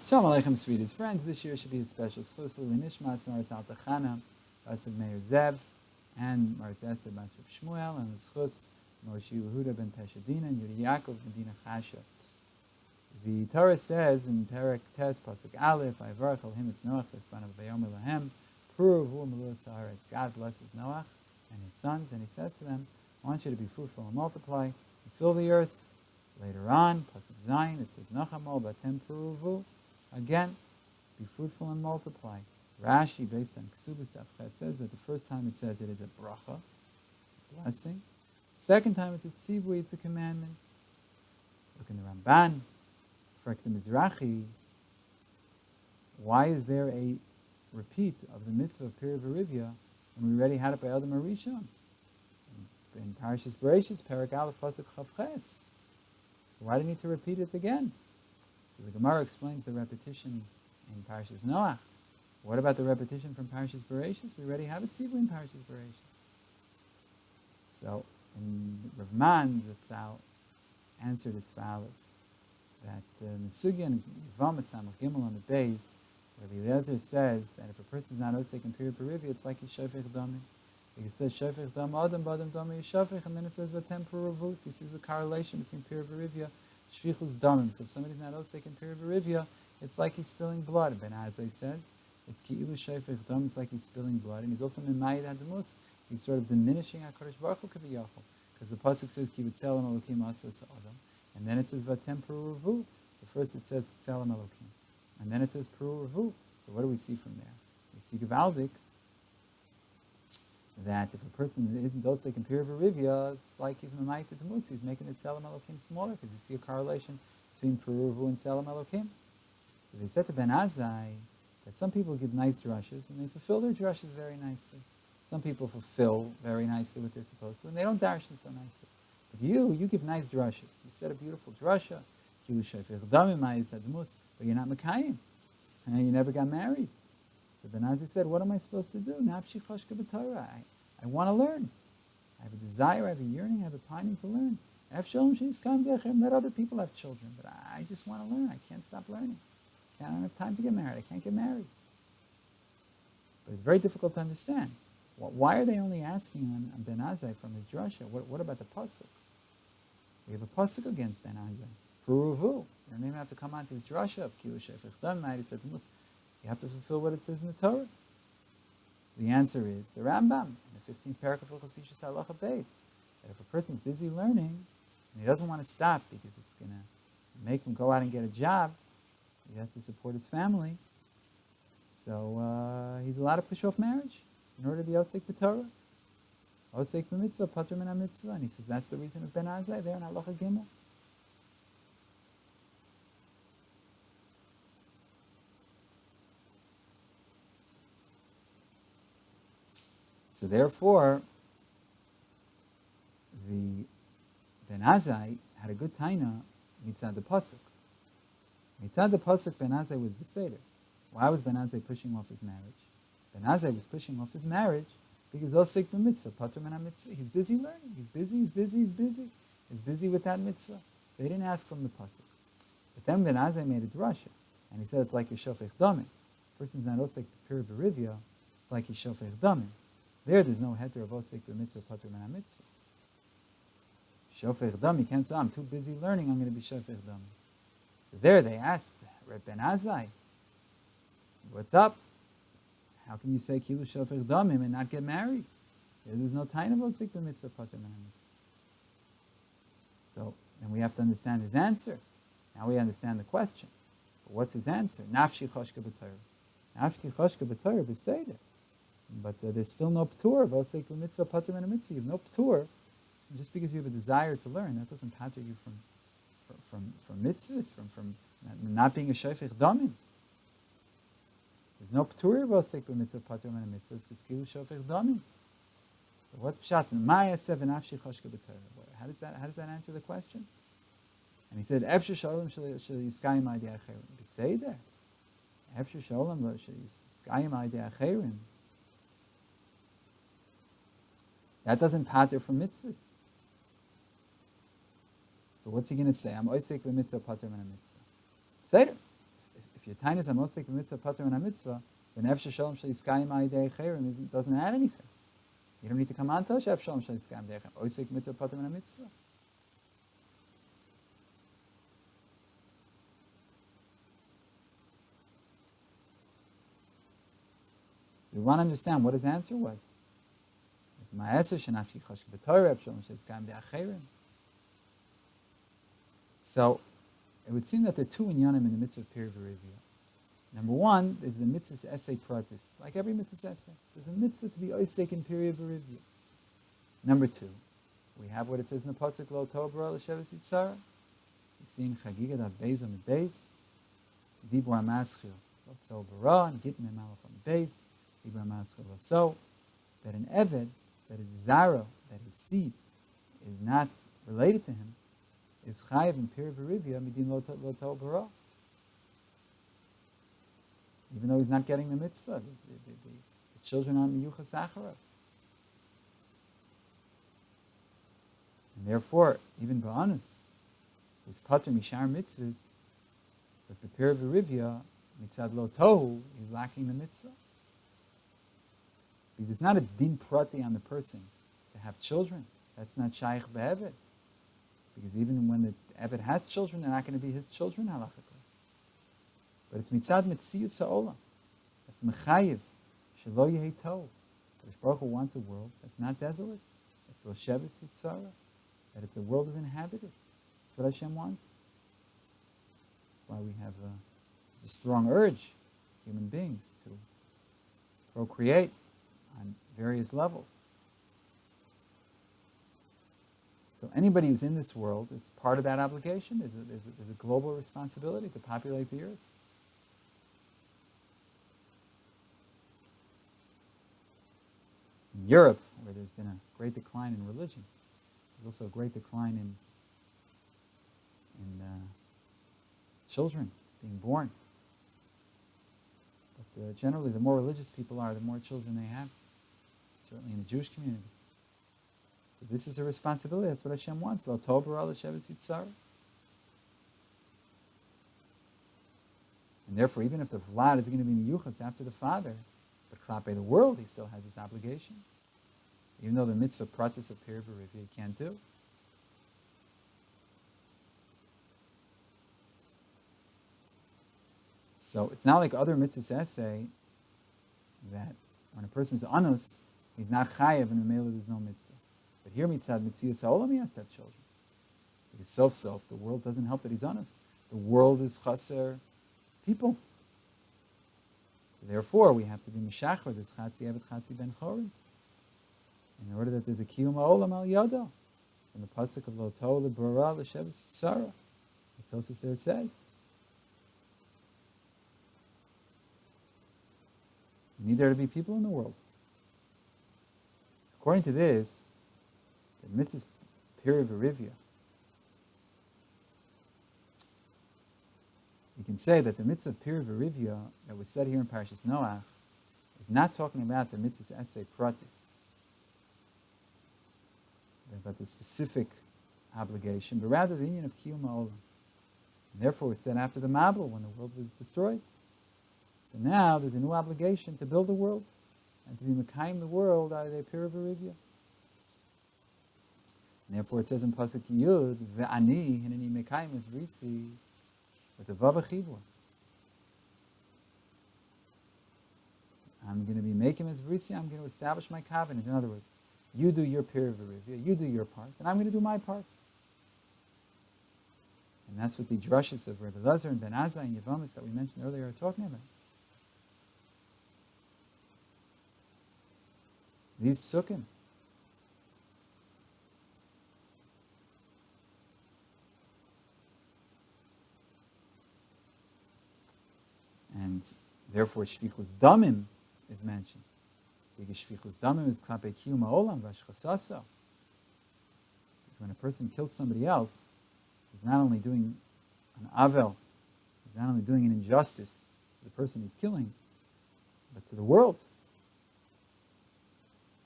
Shalom Aleichem, sweetest friends. This year should be a special schus l'ilui nishmas Maris Altachana, Basig Meir Zev, and Maris Esther Bas Reb Shmuel, and the schus Moshe Yehuda ben Peshadina and Yuri Yaakov ben Dina Chasha. The Torah says in Perek Tes Pasuk Aleph, Vayvarach Elohim es Noach v'esbanav v'yomer lahem, Pru v'hu meluas haaretz. God blesses Noach and his sons, and he says to them, I want you to be fruitful and multiply, and fill the earth. Later on, Pasuk Zayin, it says, Nachamol batem pruvu. Again, be fruitful and multiply. Rashi, based on Ksubas Daf, says that the first time it says it is a bracha, a blessing. Second time it's a tzivui, it's a commandment. Look in the Ramban, Frek the Mizrachi. Why is there a repeat of the mitzvah of Pir V'Rivya when we already had it by Adam Arishon? In Parshas Bereshis, Perek Aleph Pasuk Chavches. Why do you need to repeat it again? So the Gemara explains the repetition in Parshas Noach. What about the repetition from Parshas Bereshis? We already have it tzivui in Parshas Bereshis. So in Rav Man Zatzal answered as follows: that in the Sugya and Yivam Samach Gimel on the Beis, Rabbi Eliezer says that if a person is not osek in Pir V'Rivya, it's like he's shofech damim. He says shofech dam adam b'adam damim yishofech, and then it says vatem puruvus. He says the correlation between Pir V'Rivya, shvichus damim. So if somebody's not osek in Pir V'Rivya, it's like he's spilling blood. Ben Azai says it's ki'ilu shofech dam. It's like he's spilling blood, and he's also mimayid hadamus. He's sort of diminishing HaKadosh Baruch Hu k'viyachol, because the pasuk says kibitzelam elokim asas adam, and then it says vatem puruvu. So first it says tzelam elokim, and then it says puruvu. So what do we see from there? We see Gavaldik that if a person isn't osek in Pir V'Rivya, it's like he's mimayid hadamus. He's making the tzelam elokim smaller, because you see a correlation between puruvu and tzelam elokim. So they said to Ben Azai that some people give nice drushes and they fulfill their drushes very nicely. Some people fulfill very nicely what they're supposed to, and they don't darshan so nicely. But you give nice drushes. You said a beautiful drusha, but you're not Mekayim. And you never got married. So Ben Azai said, what am I supposed to do? Nafshi choshka b'Torah. I want to learn. I have a desire, I have a yearning, I have a pining to learn. Let other people have children, but I just want to learn. I can't stop learning. I don't have time to get married. I can't get married. But it's very difficult to understand. Why are they only asking on Ben Azai from his drasha? What about the pasuk? We have a pasuk against Ben Azai. Puruvu. You don't even have to come on to his drasha of Kilu Shefech Dam. You have to fulfill what it says in the Torah. The answer is the Rambam in the 15th paragraph of Chassidus Halacha Beis, that if a person's busy learning and he doesn't want to stop because it's going to make him go out and get a job, he has to support his family. So he's allowed to push off marriage in order to be osek b'Torah, osek b'mitzvah, patur min ha-mitzvah. And he says that's the reason of Ben Azai there in Halacha Gimel. So therefore, the Ben Azai had a good taina mitzad the pasuk. Mitzad the pasuk, Ben Azai was beseder. Why was Ben Azai pushing off his marriage? Ben Azai was pushing off his marriage because osek b'mitzvah, patur min ha-mitzvah. He's busy learning. He's busy. He's busy with that mitzvah. So they didn't ask from the pasuk. But then Ben Azai made a drasha, and he said it's like a shofech damim. The person's not osek Pir V'Rivya, it's like a shofech damim. There's no heter of osek b'mitzvah, patur min ha-mitzvah. Shofech dam, you can't say, I'm too busy learning, I'm going to be shofech dam. So there they asked Reb Ben Azai, what's up? How can you say kilu shofech damim and not get married? There's no time of osek b'mitzvah, patur min ha-mitzvah. So then we have to understand his answer. Now we understand the question. But what's his answer? Nafshi choshka b'Torah. Nafshi choshka b'Torah b'seder. But there's still no p'tur of osek b'mitzvah, patur min ha-mitzvah. You have no p'tur. Just because you have a desire to learn, that doesn't patur you from mitzvahs, from not being a shofech damim. There's no p'tur of osek b'mitzvah, patur min ha-mitzvah. It's kilu shofech damim. So what's pshat? Maya seven afshi choshka b'Torah. How does that answer the question? And he said, "Efshir shalom shel yiskayim aydei acherim." Beseder. Efshir shalom shel yiskayim aydei acherim. That doesn't pater from mitzvahs. So what's he going to say? I'm oisek b'mitzvah pater min ha-mitzvah. Seder. if your tainis amosik mitzvah pater and mitzvah, then efshe shalom sheiskayim ayidei chayrim doesn't add anything. You don't need to come on to efshe shalom sheiskayim ayidei chayrim. Osik mitzvah pater and mitzvah. We want to understand what his answer was. So, it would seem that there are two inyanim in the mitzvah of Pir V'Rivya. Number one is the mitzvah's essay pratis. Like every mitzvah's essay, there's a mitzvah to be osek in Pir V'Rivya. Number two, we have what it says in the pasuk Lo Tov Bara L'Sheves Yitzara. You see in Chagiga Dav Beis on the Beis, Dibur Amaschil Lo So Bara and Gittin Emalaf on the Beis, Dibur Amaschil Lo So, that an Eved that is Zara, that his seed is not related to him, is chayiv in Pir V'Rivya midin lo tov bara. Even though he's not getting the mitzvah, the children aren't miyuchas acharav. And therefore, even ba'anus, who's pater mishar mitzvahs, but the Pir V'Rivya mitzad lo tohu, he's lacking the mitzvah. Because it's not a din prati on the person to have children. That's not shaykh be'eved. Because even when the Eved has children, they're not going to be his children halachically. But it's mitzad mitziyus ha'olam. That's mechayiv. Shelo yehi tov. Baruch Hu wants a world that's not desolate. It's lo sheves yitzara. That the world is inhabited. That's what Hashem wants. That's why we have a strong urge, human beings, to procreate on various levels. So anybody who's in this world is part of that obligation. There's a global responsibility to populate the earth. In Europe, where there's been a great decline in religion, there's also a great decline in children being born. But generally, the more religious people are, the more children they have, certainly in the Jewish community. This is a responsibility. That's what Hashem wants. Lo tov bara l'sheves yitzara. And therefore, even if the Vlad is going to be miyuchas after the father, but klape the world, he still has this obligation. Even though the mitzvah pratis of Pir V'Rivya he can't do. So it's not like other mitzvahs essay that when a person's anus, he's not chayav and in there's no mitzvah. But here, mitzad mitziyas ha'olam, he has to have children. Because sof, the world doesn't help that he's honest. The world is chaser people. Therefore, we have to be mishachar, this chatzi evet chatzi ben chorin, in order that there's a kiyum ha'olam al yado. From the pasuk of lo tov lebara l'sheves yitzara, the Tosas there says, you need there to be people in the world. According to this, the mitzvah's Pir V'Rivya, we can say that the mitzvah of Pir V'Rivya that was said here in Parshas Noach is not talking about the mitzvah's essay pratis, about the specific obligation, but rather the union of kiyum ha'olam. And therefore, it said after the Mabul, when the world was destroyed. So now there's a new obligation to build the world and to be mekayim the world out of the Pir V'Rivya. And therefore, it says in pasuk Yud, "Ve'ani hineni mekayim es risi," with the vav chibur. I'm going to be making as risi. I'm going to establish my covenant. In other words, you do your Pir V'Rivya, you do your part, and I'm going to do my part. And that's what the drushes of Rebbe Lezer and Ben Azai and Yevamis that we mentioned earlier are talking about. These psukim. And therefore, shfichus damim is mentioned. Because shfichus damim is klape kiyum ha'olam v'ashchasasa. Because when a person kills somebody else, he's not only doing an avel, he's not only doing an injustice to the person he's killing, but to the world.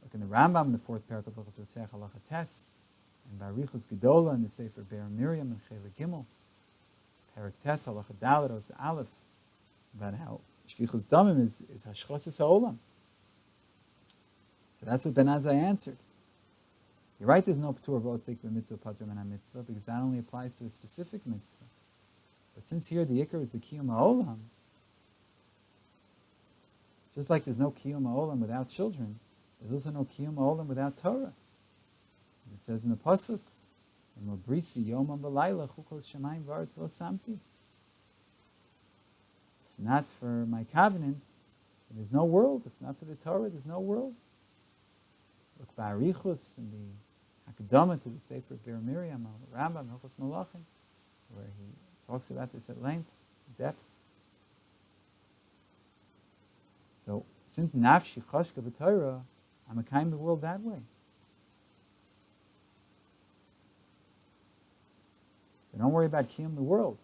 Like in the Rambam, in the fourth parak of Hilchos Rotzeach Halacha Tes, and Barichus Gedola in the Sefer Ber Miriam and Chele Gimel, Parak Tes Halacha Dalet Os Aleph, about how Shvichus Damim is Hashchosas HaOlam. So that's what Ben Azai answered. You're right, there's no P'tur V'osek B'mitzvah Patur Min HaMitzvah, because that only applies to a specific mitzvah. But since here the Ikar is the Kiyum HaOlam, just like there's no Kiyum HaOlam without children, there's also no Kiyum HaOlam without Torah. It says in the Pasuk, Brisi Yomam B'Layla Chukos Shemayim V'Aretz Lo Samti. If not for my covenant, there's no world. If not for the Torah, there's no world. Look, Ba'arichus in the Hakadama to the Sefer Bir Miriam, Rambam, Hilchos Malachim, where he talks about this at length, depth. So, since Nafshi Chashka B'Torah, I'm mekayim the world that way. So don't worry about kiyum the world.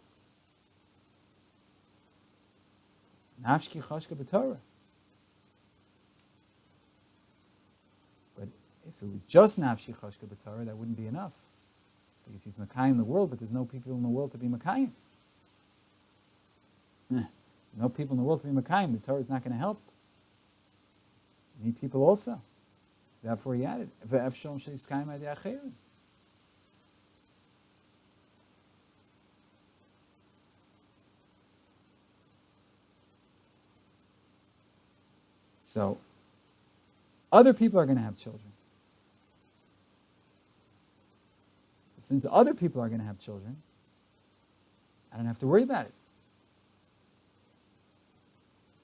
Nafshi Chashka B'Torah. But if it was just Nafshi Chashka B'Torah, that wouldn't be enough. Because he's mekayim the world, but there's no people in the world to be mekayim. No people in the world to be mekayim. The Torah is not going to help. You need people also. Therefore he added, so, other people are going to have children. So since other people are going to have children, I don't have to worry about it.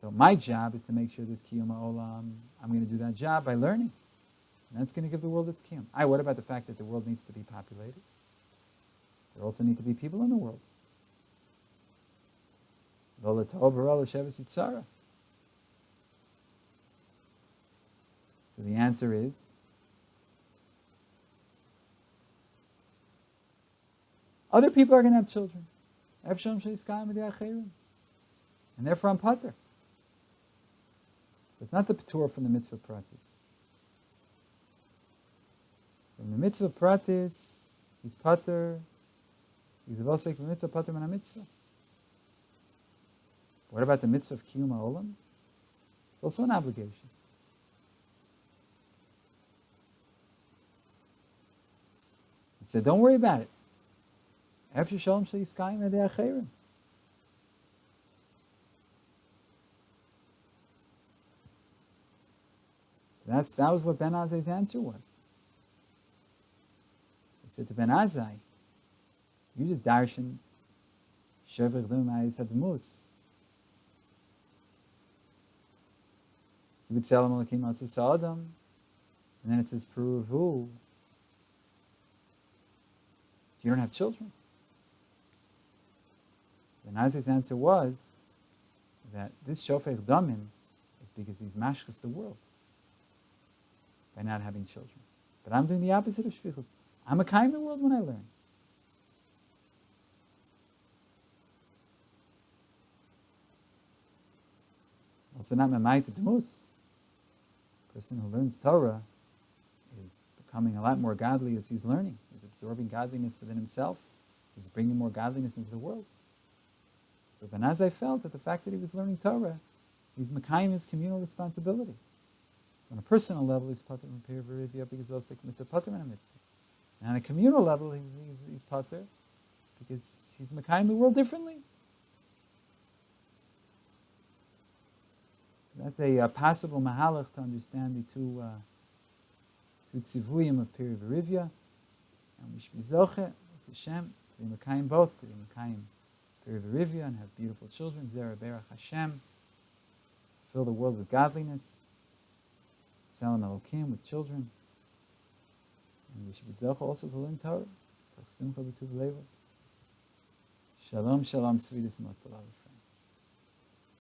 So my job is to make sure this Kiyum HaOlam, I'm going to do that job by learning. And that's going to give the world its Kiyum. What about the fact that the world needs to be populated? There also need to be people in the world. So the answer is, other people are going to have children. And therefore I'm pater. It's not the P'tur from the mitzvah pratis. From the mitzvah pratis, he's pater. He's a vosek mitzvah pater min mitzvah. What about the mitzvah of kiyum ha'olam? It's also an obligation. He said, don't worry about it. After shalom shel yiskayim edei acherim. That was what Ben Azai's answer was. He said to Ben Azai, you just darshaned Shevach Lim Ayis Hadmus. He would sell him Alakim Asas Adam, and then it says Peruvu. You don't have children. So Ben Azai's answer was that this Shofech Damim is because he's mashchus the world by not having children. But I'm doing the opposite of shvichus. I'm mekayim in the world when I learn. Also not memayit d'mus. A person who learns Torah is becoming a lot more godly as he's learning. He's absorbing godliness within himself. He's bringing more godliness into the world. So Ben Azai felt that the fact that he was learning Torah, he's mekayim his communal responsibility. On a personal level, he's pater from Pir V'Rivya because it's like mitzvah pater and a mitzvah. And on a communal level, he's pater because he's mekayim the world differently. So that's a possible mahalach to understand the two tzivuyim of Pir V'Rivya. And we should be zoche, with Hashem, to be mekayim both, to be mekayim Pir V'Rivya and have beautiful children, Zera Berach Hashem, fill the world with godliness, Salam Elokim with children. And we should be zecha also to learn Torah. Shalom, shalom, sweetest and most beloved.